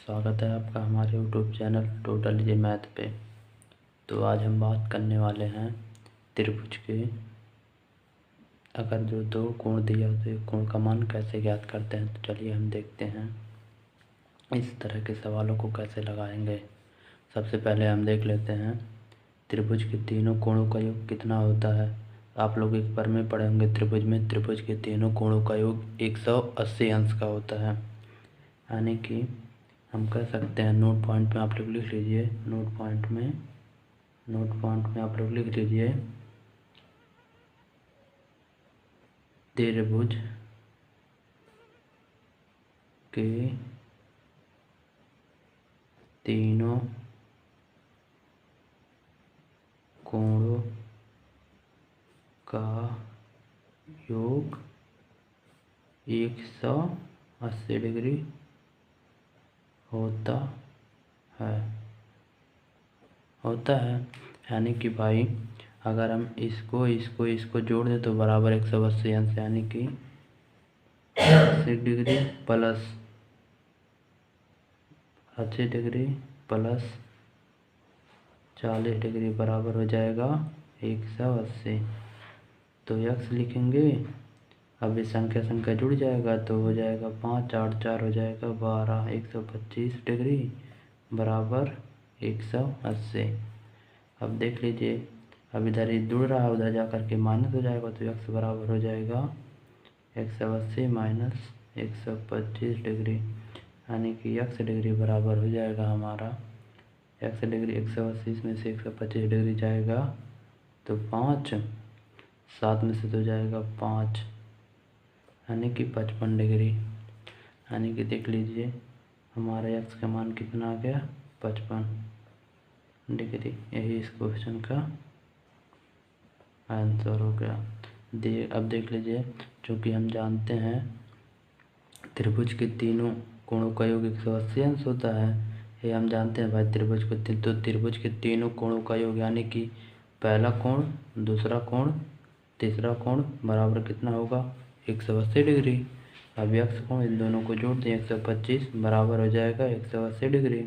स्वागत है आपका हमारे यूट्यूब चैनल टोटल जी मैथ पे। तो आज हम बात करने वाले हैं त्रिभुज के। अगर जो दो कोण दिया तो एक कोण का मान कैसे ज्ञात करते हैं, तो चलिए हम देखते हैं इस तरह के सवालों को कैसे लगाएंगे। सबसे पहले हम देख लेते हैं त्रिभुज के तीनों कोणों का योग कितना होता है। आप लोग एक बार में पढ़े होंगे त्रिभुज में त्रिभुज के तीनों कोणों का योग 180 अंश का होता है। यानी कि हम कह सकते हैं, नोट पॉइंट में आप लोग लिख लीजिए, नोट पॉइंट में आप लोग लिख लीजिए, त्रिभुज के तीनों कोणों का योग 180 डिग्री होता है। यानी कि भाई अगर हम इसको जोड़ दें तो बराबर 180 अंश, यानी कि 80 degree plus 80 degree plus 40 degree बराबर हो जाएगा 180। तो यक्स लिखेंगे। अब इस संख्या जुड़ जाएगा तो हो जाएगा 5 8 4 हो जाएगा 12, 125 डिग्री बराबर 180। अब देख लीजिए, अब इधर ही जुड़ रहा है, उधर जा कर के माइनस हो जाएगा तो x बराबर हो जाएगा 180 माइनस 125 डिग्री, यानी कि x डिग्री बराबर हो जाएगा हमारा x डिग्री 180 में से 125 डिग्री जाएगा तो 5, 7 में से तो जाएगा 5, यानी कि 55 डिग्री। यानी कि देख लीजिए हमारा x का मान कितना आ गया, 55 डिग्री। यही इस क्वेश्चन का आंसर हो गया। अब देख लीजिए, चूँकि हम जानते हैं त्रिभुज के तीनों कोणों का योग 180 अंश होता है, ये हम जानते हैं भाई। त्रिभुज के तीनों कोणों का योग यानी कि पहला कोण, दूसरा कोण, तीसरा कोण बराबर कितना होगा, 180 डिग्री। अब यक्स कोण इन दोनों को जोड़ दें 125 बराबर हो जाएगा 180 डिग्री।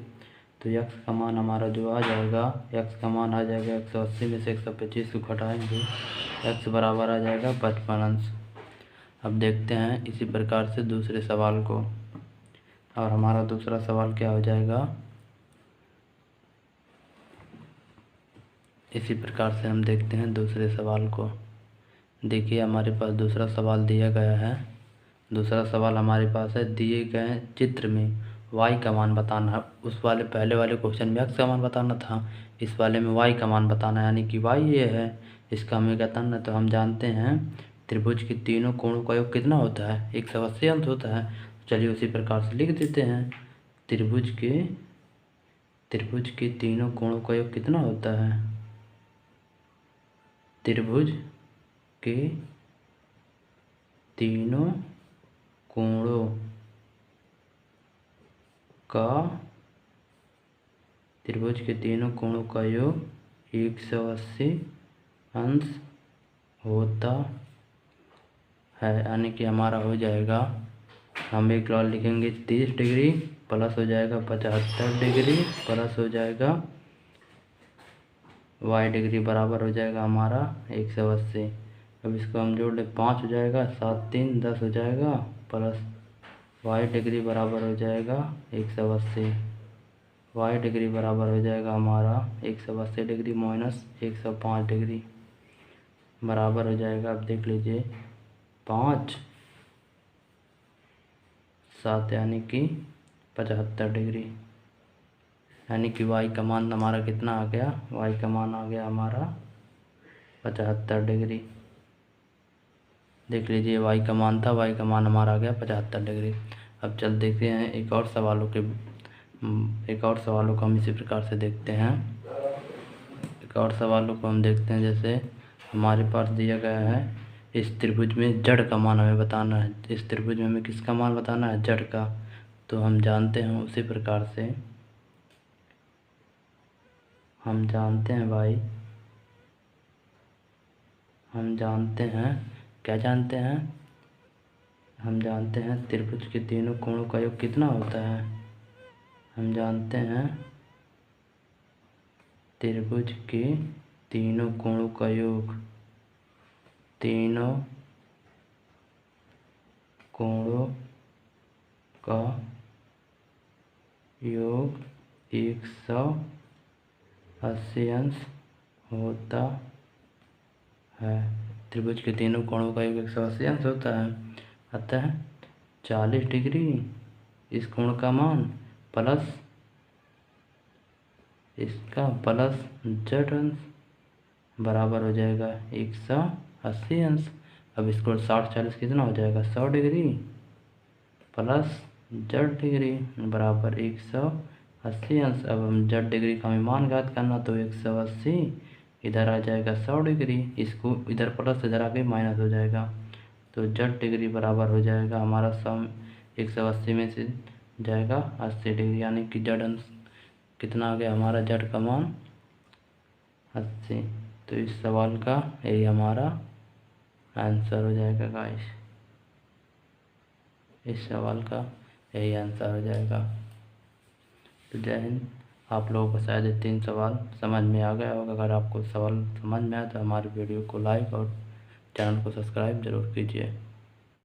तो यक्स का मान हमारा जो आ जाएगा, यक्स का मान आ जाएगा 180 में से 125 को घटाएंगे, यक्स बराबर आ जाएगा 55 अंश। अब देखते हैं इसी प्रकार से दूसरे सवाल को, और हमारा दूसरा सवाल क्या हो जाएगा, इसी प्रकार से हम देखते हैं दूसरे सवाल को। देखिए हमारे पास दूसरा सवाल दिया गया है। दूसरा सवाल हमारे पास है, दिए गए चित्र में y का मान बताना है। उस वाले पहले वाले क्वेश्चन में x का मान बताना था, इस वाले में y का मान बताना है, यानी कि y ये है, इसका हमें बताना। तो हम जानते हैं त्रिभुज के तीनों कोणों का योग कितना होता है, 180 अंश होता है। चलिए उसी प्रकार से लिख देते हैं, त्रिभुज के तीनों कोणों का योग कितना होता है, त्रिभुज के तीनों कोणों का योग 180 अंश होता है। यानी कि हमारा हो जाएगा, हम एक और लिखेंगे 30 डिग्री प्लस हो जाएगा 75 डिग्री प्लस हो जाएगा y डिग्री बराबर हो जाएगा हमारा 180। अब इसको हम जोड़ लें, 5 हो जाएगा, 7 3 10 हो जाएगा प्लस y डिग्री बराबर हो जाएगा 180। y डिग्री बराबर हो जाएगा हमारा 180 डिग्री माइनस 105 डिग्री बराबर हो जाएगा। अब देख लीजिए 5 7 यानी कि 75 डिग्री, यानी कि y का मान हमारा कितना आ गया, y का मान आ गया हमारा 75 डिग्री। देख लीजिए y का मान था, y का मान हमारा आ गया 75 डिग्री। अब चल देखते हैं एक और सवालों को हम इसी प्रकार से देखते हैं। एक और सवालों को हम देखते हैं, जैसे हमारे पास दिया गया है, इस त्रिभुज में जड़ का मान हमें बताना है। इस त्रिभुज में हमें किसका मान बताना है, जड़ का। तो हम जानते हैं उसी प्रकार से, हम जानते हैं भाई, हम जानते हैं, क्या जानते हैं, हम जानते हैं त्रिभुज के तीनों कोणों का योग कितना होता है। हम जानते हैं त्रिभुज के तीनों कोणों का योग, तीनों कोणों का योग 180 अंश होता है। त्रिभुज के तीनों कोणों का योग 180 अंश होता है। अतः 40 डिग्री इस कोण का मान प्लस इसका प्लस z अंश बराबर हो जाएगा 180 अंश। अब इसको 60-40 कितना हो जाएगा 100 डिग्री प्लस z डिग्री बराबर 180 अंश। अब हम z डिग्री का हमें मान ज्ञात करना, तो 180 इधर आ जाएगा 100 डिग्री, इसको इधर प्लस इधर आके माइनस हो जाएगा, तो z डिग्री बराबर हो जाएगा हमारा सम 180 में से जाएगा 80 डिग्री, यानी कि z अंश कितना आ गया हमारा z का मान 80। तो इस सवाल का यही हमारा आंसर हो जाएगा गाइस, इस सवाल का यही आंसर हो जाएगा। तो जय हिंद। आप लोगों को शायद ये 3 सवाल समझ में आ गया होगा। अगर आपको सवाल समझ में आया तो हमारे वीडियो को लाइक और चैनल को सब्सक्राइब जरूर कीजिए।